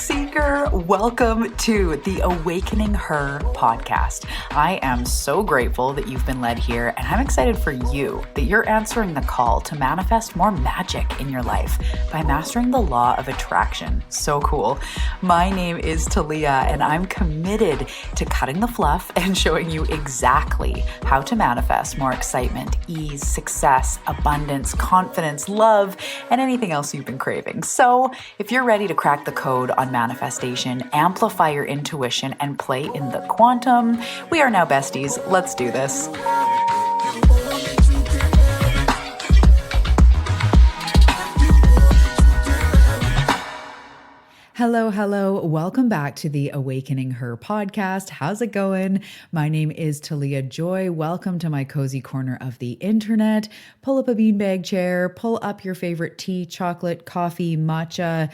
seeker. Welcome to the Awakening Her podcast. I am so grateful that you've been led here, and I'm excited for you that you're answering the call to manifest more magic in your life by mastering the law of attraction. So cool. My name is Talia, and I'm committed to cutting the fluff and showing you exactly how to manifest more excitement, ease, success, abundance, confidence, love, and anything else you've been craving. So if you're ready to crack the code on manifestation, amplify your intuition, and play in the quantum, we are now besties. Let's do this. Hello. Welcome back to the Awakening Her podcast. How's it going? My name is Talia Joy. Welcome to my cozy corner of the internet. Pull up a beanbag chair, pull up your favorite tea, chocolate, coffee, matcha,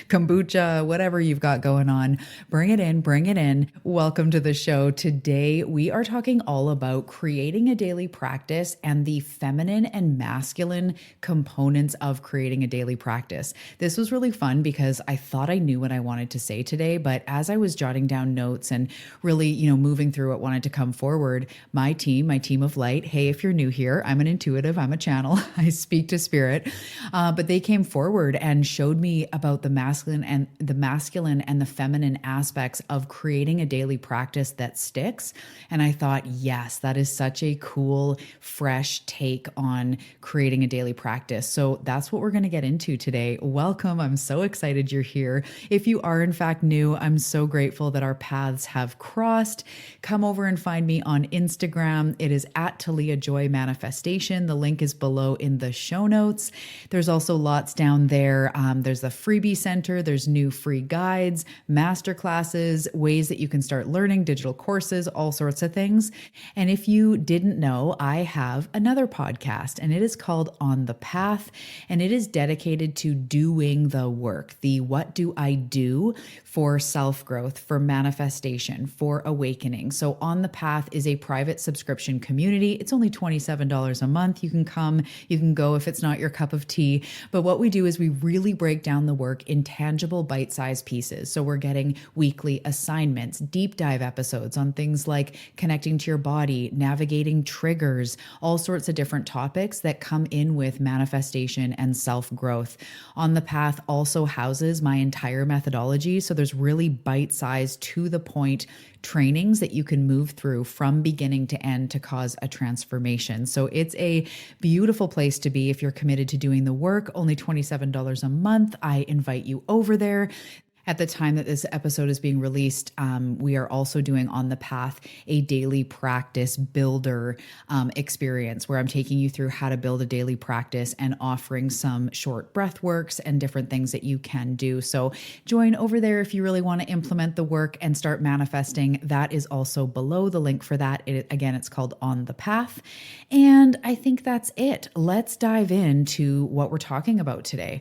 kombucha, whatever you've got going on. Bring it in. Welcome to the show. Today, we are talking all about creating a daily practice and the feminine and masculine components of creating a daily practice. This was really fun because I thought I knew what I wanted to say today, but as I was jotting down notes and really, moving through what wanted to come forward, my team of light, hey, if you're new here, I'm an intuitive, I'm a channel, I speak to spirit, but they came forward and showed me about the masculine and the feminine aspects of creating a daily practice that sticks. And I thought, yes, that is such a cool, fresh take on creating a daily practice. So that's what we're going to get into today. Welcome. I'm so excited you're here. If you are in fact new, I'm so grateful that our paths have crossed. Come over and find me on Instagram. It is at Talia Joy Manifestation. The link is below in the show notes. There's also lots down there. There's the Freebie Center. There's new free guides, masterclasses, ways that you can start learning, digital courses, all sorts of things. And if you didn't know, I have another podcast, and it is called On the Path, and it is dedicated to doing the work. The what do I do for self-growth, for manifestation, for awakening. So On the Path is a private subscription community. It's only $27 a month. You can come, you can go if it's not your cup of tea. But what we do is we really break down the work in tangible bite-sized pieces. So we're getting weekly assignments, deep dive episodes on things like connecting to your body, navigating triggers, all sorts of different topics that come in with manifestation and self-growth. On the Path also houses my entire methodology. So there's really bite-sized, to the point trainings that you can move through from beginning to end to cause a transformation. So it's a beautiful place to be if you're committed to doing the work. Only $27 a month. I invite you over there. At the time that this episode is being released, we are also doing On the Path a daily practice builder experience where I'm taking you through how to build a daily practice and offering some short breath works and different things that you can do. So join over there if you really want to implement the work and start manifesting. That is also below the link for that. Again, it's called On the Path. And I think that's it. Let's dive into what we're talking about today.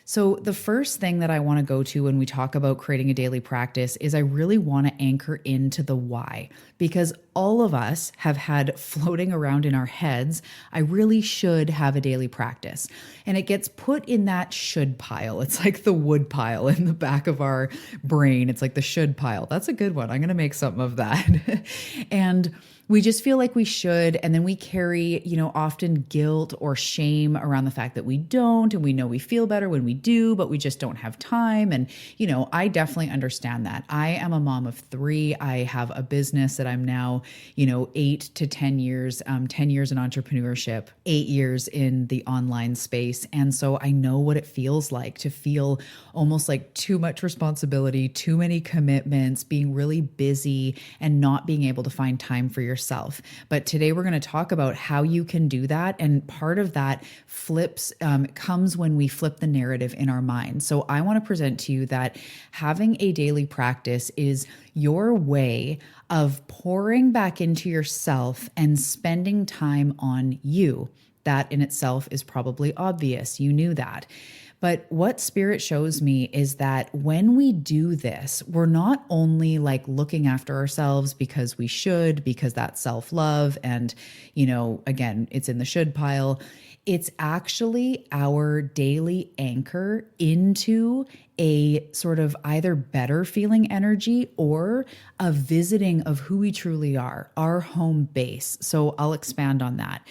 So the first thing that I want to go to when we talk about creating a daily practice is I really want to anchor into the why, because all of us have had floating around in our heads, I really should have a daily practice. And it gets put in that should pile. It's like the wood pile in the back of our brain. It's like the should pile. That's a good one. I'm going to make something of that. And we just feel like we should, and then we carry, often guilt or shame around the fact that we don't, and we know we feel better when we do, but we just don't have time. And, I definitely understand that. I am a mom of 3. I have a business that I'm now, 8 to 10 years, 10 years in entrepreneurship, 8 years in the online space. And so I know what it feels like to feel almost like too much responsibility, too many commitments, being really busy and not being able to find time for yourself. But today we're going to talk about how you can do that. And part of that comes when we flip the narrative in our mind. So I want to present to you that having a daily practice is your way of pouring back into yourself and spending time on you. That in itself is probably obvious. You knew that. But what spirit shows me is that when we do this, we're not only like looking after ourselves because we should, because that's self-love. And, again, it's in the should pile. It's actually our daily anchor into a sort of either better feeling energy or a visiting of who we truly are, our home base. So I'll expand on that.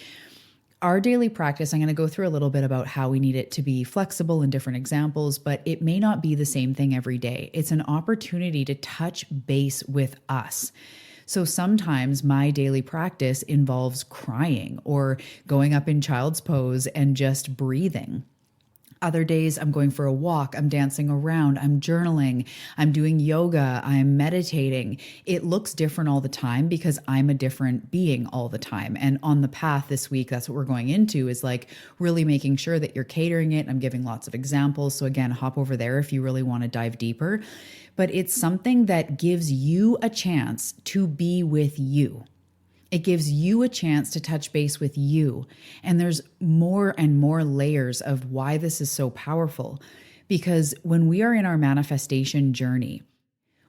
Our daily practice, I'm going to go through a little bit about how we need it to be flexible in different examples, but it may not be the same thing every day. It's an opportunity to touch base with us. So sometimes my daily practice involves crying or going up in child's pose and just breathing. Other days, I'm going for a walk, I'm dancing around, I'm journaling, I'm doing yoga, I'm meditating. It looks different all the time because I'm a different being all the time. And on the path this week, that's what we're going into, is like really making sure that you're catering it. I'm giving lots of examples. So again, hop over there if you really want to dive deeper. But it's something that gives you a chance to be with you. It gives you a chance to touch base with you. And there's more and more layers of why this is so powerful. Because when we are in our manifestation journey,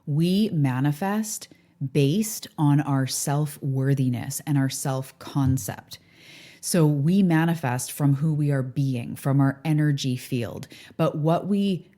we manifest based on our self-worthiness and our self-concept. So we manifest from who we are being, from our energy field. But what we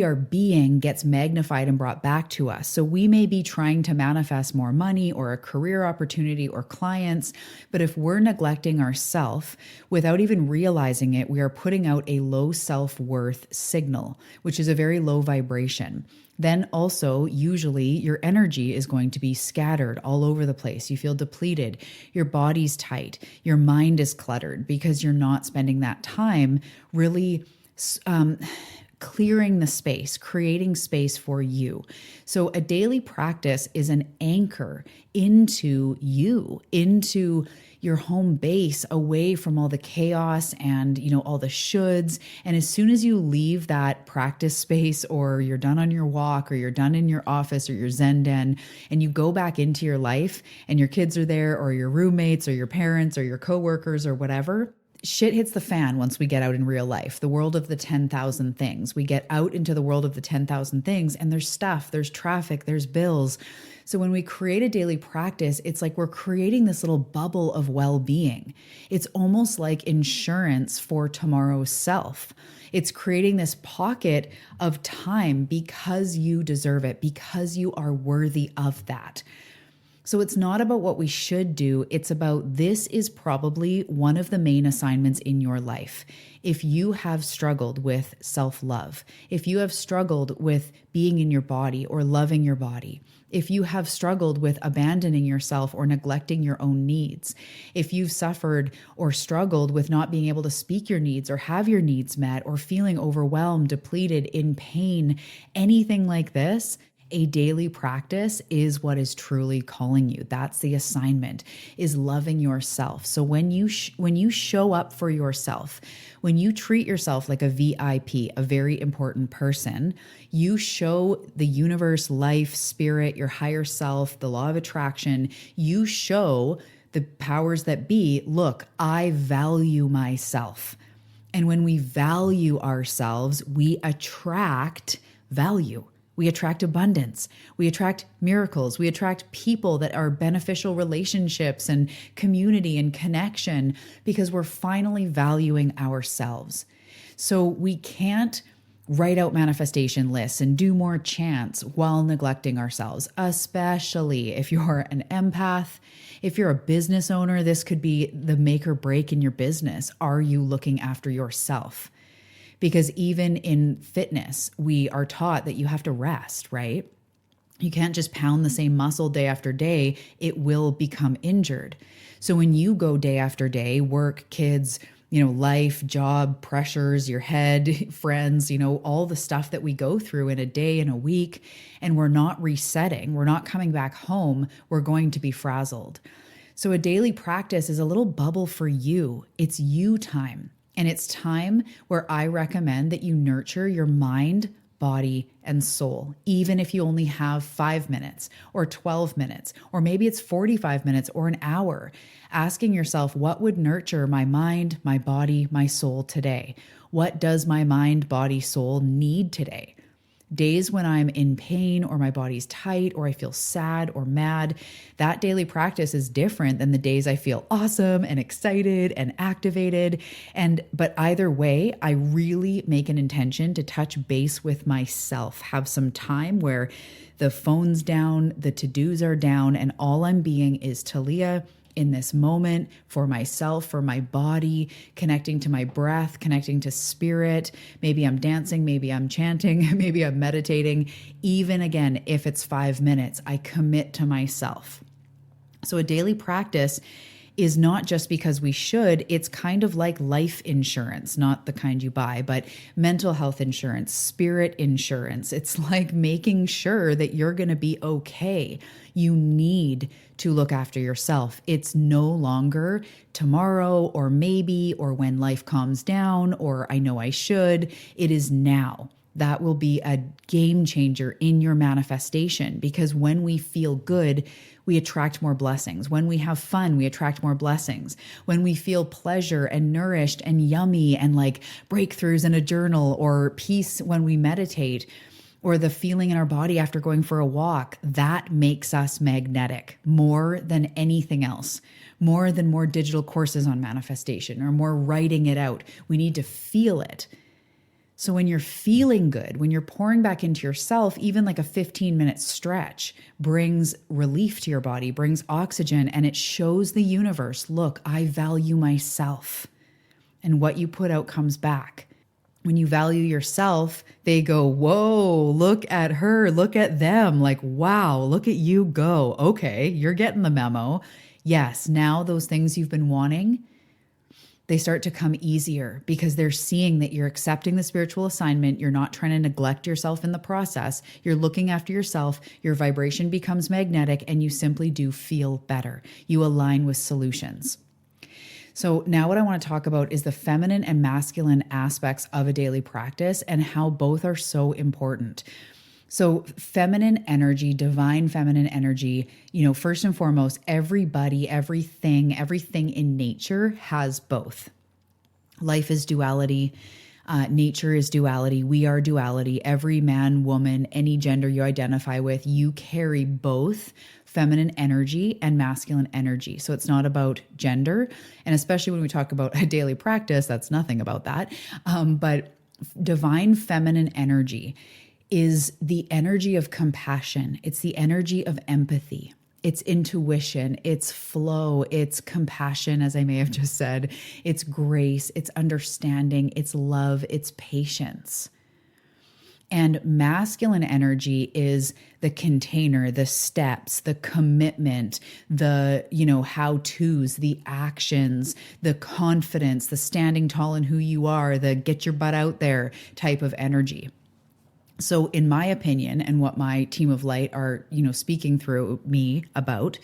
are being gets magnified and brought back to us. So we may be trying to manifest more money or a career opportunity or clients, but if we're neglecting ourself without even realizing it, we are putting out a low self-worth signal, which is a very low vibration. Then also, usually your energy is going to be scattered all over the place. You feel depleted, your body's tight, your mind is cluttered because you're not spending that time really clearing the space, creating space for you. So a daily practice is an anchor into you, into your home base, away from all the chaos and, all the shoulds. And as soon as you leave that practice space, or you're done on your walk, or you're done in your office or your Zen den, and you go back into your life and your kids are there, or your roommates or your parents or your coworkers or whatever, shit hits the fan once we get out in real life, the world of the 10,000 things. We get out into the world of the 10,000 things, and there's stuff, there's traffic, there's bills. So when we create a daily practice, it's like we're creating this little bubble of well-being. It's almost like insurance for tomorrow's self. It's creating this pocket of time because you deserve it, because you are worthy of that. So it's not about what we should do. It's about, this is probably one of the main assignments in your life. If you have struggled with self-love, if you have struggled with being in your body or loving your body, if you have struggled with abandoning yourself or neglecting your own needs, if you've suffered or struggled with not being able to speak your needs or have your needs met, or feeling overwhelmed, depleted, in pain, anything like this, a daily practice is what is truly calling you. That's the assignment, is loving yourself. So when you show up for yourself, when you treat yourself like a VIP, a very important person, you show the universe, life, spirit, your higher self, the law of attraction, you show the powers that be, look, I value myself. And when we value ourselves, we attract value. We attract abundance. We attract miracles. We attract people that are beneficial relationships and community and connection, because we're finally valuing ourselves. So we can't write out manifestation lists and do more chants while neglecting ourselves, especially if you're an empath. If you're a business owner, this could be the make or break in your business. Are you looking after yourself? Because even in fitness, we are taught that you have to rest, right? You can't just pound the same muscle day after day. It will become injured. So when you go day after day, work, kids, life, job, pressures, your head, friends, all the stuff that we go through in a day and a week, and we're not resetting, we're not coming back home, we're going to be frazzled. So a daily practice is a little bubble for you. It's you time. And it's time where I recommend that you nurture your mind, body, and soul, even if you only have 5 minutes or 12 minutes, or maybe it's 45 minutes or an hour, asking yourself, what would nurture my mind, my body, my soul today? What does my mind, body, soul need today? Days when I'm in pain or my body's tight or I feel sad or mad, that daily practice is different than the days I feel awesome and excited and activated. But either way, I really make an intention to touch base with myself, have some time where the phone's down, the to-dos are down, and all I'm being is Talia in this moment for myself, for my body, connecting to my breath, connecting to spirit. Maybe I'm dancing, maybe I'm chanting, maybe I'm meditating. Even again, if it's 5 minutes, I commit to myself. So a daily practice is not just because we should, it's kind of like life insurance, not the kind you buy, but mental health insurance, spirit insurance. It's like making sure that you're going to be okay. You need to look after yourself. It's no longer tomorrow or maybe or when life calms down or I know I should. It is now. That will be a game changer in your manifestation, because when we feel good, we attract more blessings. When we have fun, we attract more blessings. When we feel pleasure and nourished and yummy and like breakthroughs in a journal or peace when we meditate, or the feeling in our body after going for a walk, that makes us magnetic more than anything else, more than more digital courses on manifestation or more writing it out. We need to feel it. So when you're feeling good, when you're pouring back into yourself, even like a 15-minute stretch brings relief to your body, brings oxygen, and it shows the universe, look, I value myself. And what you put out comes back. When you value yourself, they go, whoa, look at her, look at them. Like, wow, look at you go. Okay, you're getting the memo. Yes, now those things you've been wanting, they start to come easier because they're seeing that you're accepting the spiritual assignment. You're not trying to neglect yourself in the process. You're looking after yourself. Your vibration becomes magnetic and you simply do feel better. You align with solutions. So now what I want to talk about is the feminine and masculine aspects of a daily practice and how both are so important. So feminine energy, divine feminine energy, first and foremost, everybody, everything in nature has both. Life is duality. Nature is duality. We are duality. Every man, woman, any gender you identify with, you carry both feminine energy and masculine energy. So it's not about gender. And especially when we talk about a daily practice, that's nothing about that. But divine feminine energy is the energy of compassion. It's the energy of empathy. It's intuition, it's flow, it's compassion, as I may have just said. It's grace, it's understanding, it's love, it's patience. And masculine energy is the container, the steps, the commitment, the, how-tos, the actions, the confidence, the standing tall in who you are, the get your butt out there type of energy. So in my opinion, and what my team of light are, speaking through me about,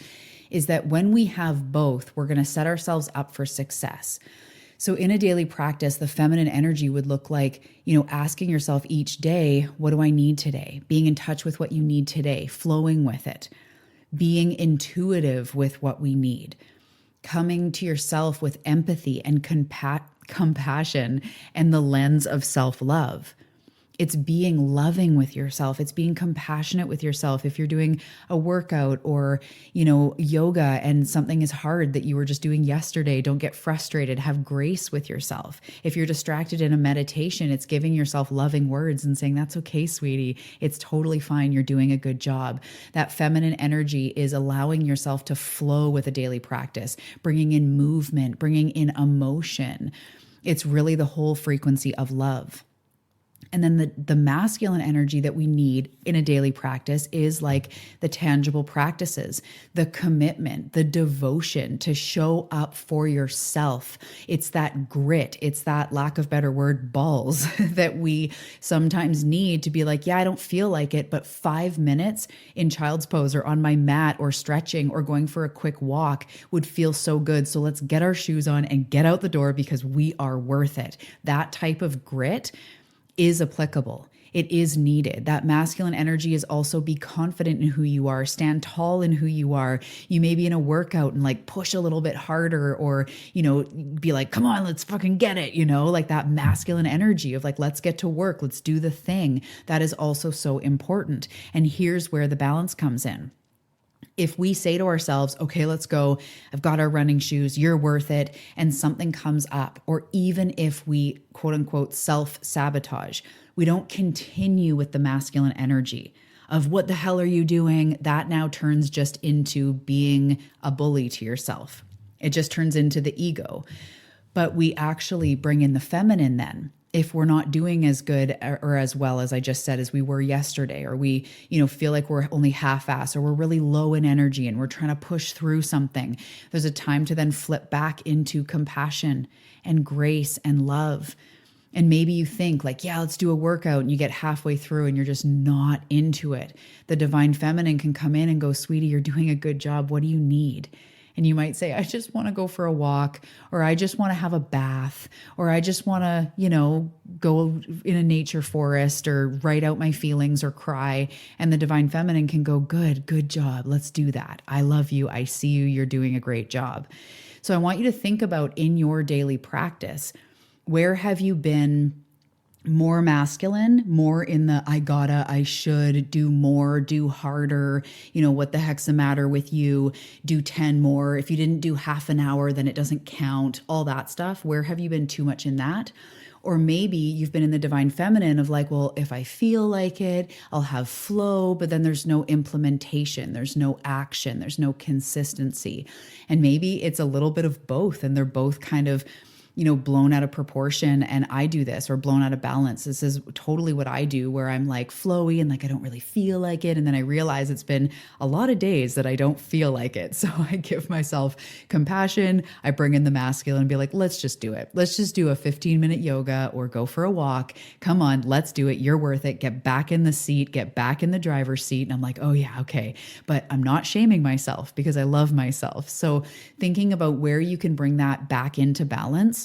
is that when we have both, we're going to set ourselves up for success. So in a daily practice, the feminine energy would look like, asking yourself each day, what do I need today? Being in touch with what you need today, flowing with it, being intuitive with what we need, coming to yourself with empathy and compassion and the lens of self-love. It's being loving with yourself. It's being compassionate with yourself. If you're doing a workout or, yoga and something is hard that you were just doing yesterday, don't get frustrated. Have grace with yourself. If you're distracted in a meditation, it's giving yourself loving words and saying, that's okay, sweetie. It's totally fine. You're doing a good job. That feminine energy is allowing yourself to flow with a daily practice, bringing in movement, bringing in emotion. It's really the whole frequency of love. And then the masculine energy that we need in a daily practice is like the tangible practices, the commitment, the devotion to show up for yourself. It's that grit. It's that, lack of better word, balls that we sometimes need to be like, yeah, I don't feel like it, but 5 minutes in child's pose or on my mat or stretching or going for a quick walk would feel so good. So let's get our shoes on and get out the door because we are worth it. That type of grit is applicable. It is needed. That masculine energy is also be confident in who you are, stand tall in who you are. You may be in a workout and like push a little bit harder, or, be like, come on, let's fucking get it, like that masculine energy of like, let's get to work, let's do the thing. That is also so important. And here's where the balance comes in. If we say to ourselves, okay, let's go, I've got our running shoes, you're worth it, and something comes up, or even if we quote unquote self-sabotage, we don't continue with the masculine energy of what the hell are you doing? That now turns just into being a bully to yourself. It just turns into the ego. But we actually bring in the feminine then. If we're not doing as good or as well as I just said as we were yesterday, or we, feel like we're only half-assed, or we're really low in energy and we're trying to push through something, there's a time to then flip back into compassion and grace and love. And maybe you think like, yeah, let's do a workout, and you get halfway through and you're just not into it. The divine feminine can come in and go, sweetie, you're doing a good job. What do you need? And you might say, I just want to go for a walk, or I just want to have a bath, or I just want to, go in a nature forest or write out my feelings or cry. And the divine feminine can go, good job. Let's do that. I love you. I see you. You're doing a great job. So I want you to think about in your daily practice, where have you been more masculine, more in the I gotta, I should, do more, do harder, what the heck's the matter with you, do 10 more. If you didn't do half an hour, then it doesn't count, all that stuff. Where have you been too much in that? Or maybe you've been in the divine feminine of like, well, if I feel like it, I'll have flow, but then there's no implementation, there's no action, there's no consistency. And maybe it's a little bit of both, and they're both kind of blown out of proportion. And I do this, or blown out of balance. This is totally what I do, where I'm like flowy and like, I don't really feel like it. And then I realize it's been a lot of days that I don't feel like it. So I give myself compassion. I bring in the masculine and be like, let's just do it. Let's just do a 15-minute yoga or go for a walk. Come on, let's do it. You're worth it. Get back in the seat, get back in the driver's seat. And I'm like, oh yeah, okay. But I'm not shaming myself because I love myself. So thinking about where you can bring that back into balance.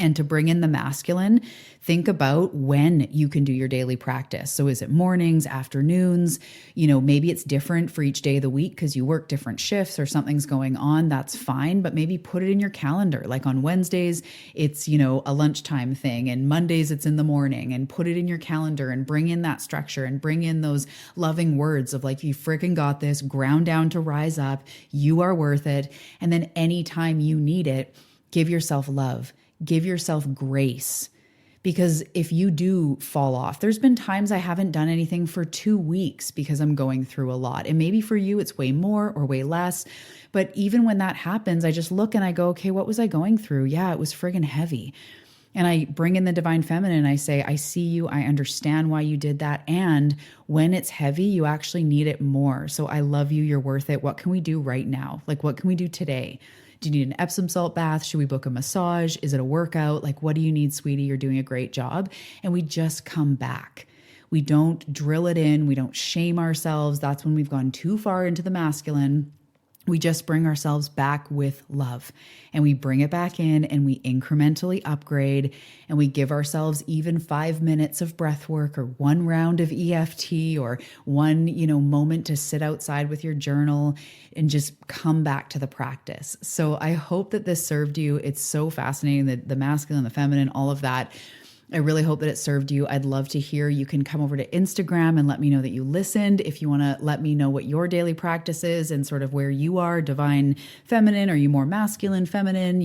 And to bring in the masculine, think about when you can do your daily practice. So is it mornings, afternoons? Maybe it's different for each day of the week because you work different shifts or something's going on. That's fine. But maybe put it in your calendar. Like on Wednesdays, it's, a lunchtime thing. And Mondays, it's in the morning. And put it in your calendar and bring in that structure and bring in those loving words of like, you freaking got this, ground down to rise up. You are worth it. And then anytime you need it, give yourself love. Give yourself grace, because if you do fall off, there's been times I haven't done anything for 2 weeks because I'm going through a lot. And maybe for you, it's way more or way less. But even when that happens, I just look and I go, okay, what was I going through? Yeah, it was friggin' heavy. And I bring in the divine feminine and I say, I see you. I understand why you did that. And when it's heavy, you actually need it more. So I love you. You're worth it. What can we do right now? Like, what can we do today? Do you need an Epsom salt bath? Should we book a massage? Is it a workout? Like, what do you need, sweetie? You're doing a great job. And we just come back. We don't drill it in. We don't shame ourselves. That's when we've gone too far into the masculine. We just bring ourselves back with love, and we bring it back in, and we incrementally upgrade, and we give ourselves even 5 minutes of breath work, or 1 round of EFT, or one, moment to sit outside with your journal and just come back to the practice. So I hope that this served you. It's so fascinating, that the masculine, the feminine, all of that. I really hope that it served you. I'd love to hear. You can come over to Instagram and let me know that you listened. If you want to let me know what your daily practice is and sort of where you are, divine feminine, are you more masculine, feminine,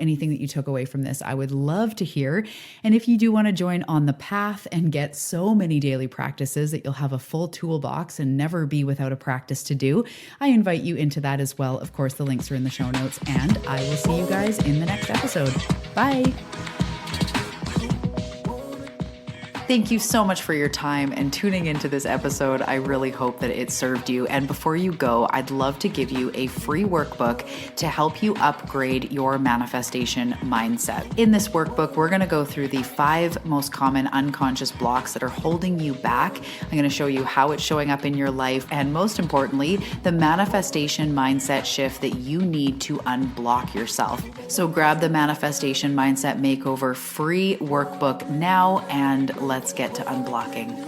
anything that you took away from this, I would love to hear. And if you do want to join on the path and get so many daily practices that you'll have a full toolbox and never be without a practice to do, I invite you into that as well. Of course, the links are in the show notes, and I will see you guys in the next episode. Bye. Thank you so much for your time and tuning into this episode. I really hope that it served you. And before you go, I'd love to give you a free workbook to help you upgrade your manifestation mindset. In this workbook, we're going to go through the 5 most common unconscious blocks that are holding you back. I'm going to show you how it's showing up in your life, and most importantly, the manifestation mindset shift that you need to unblock yourself. So grab the Manifestation Mindset Makeover free workbook now, and let's let's get to unblocking.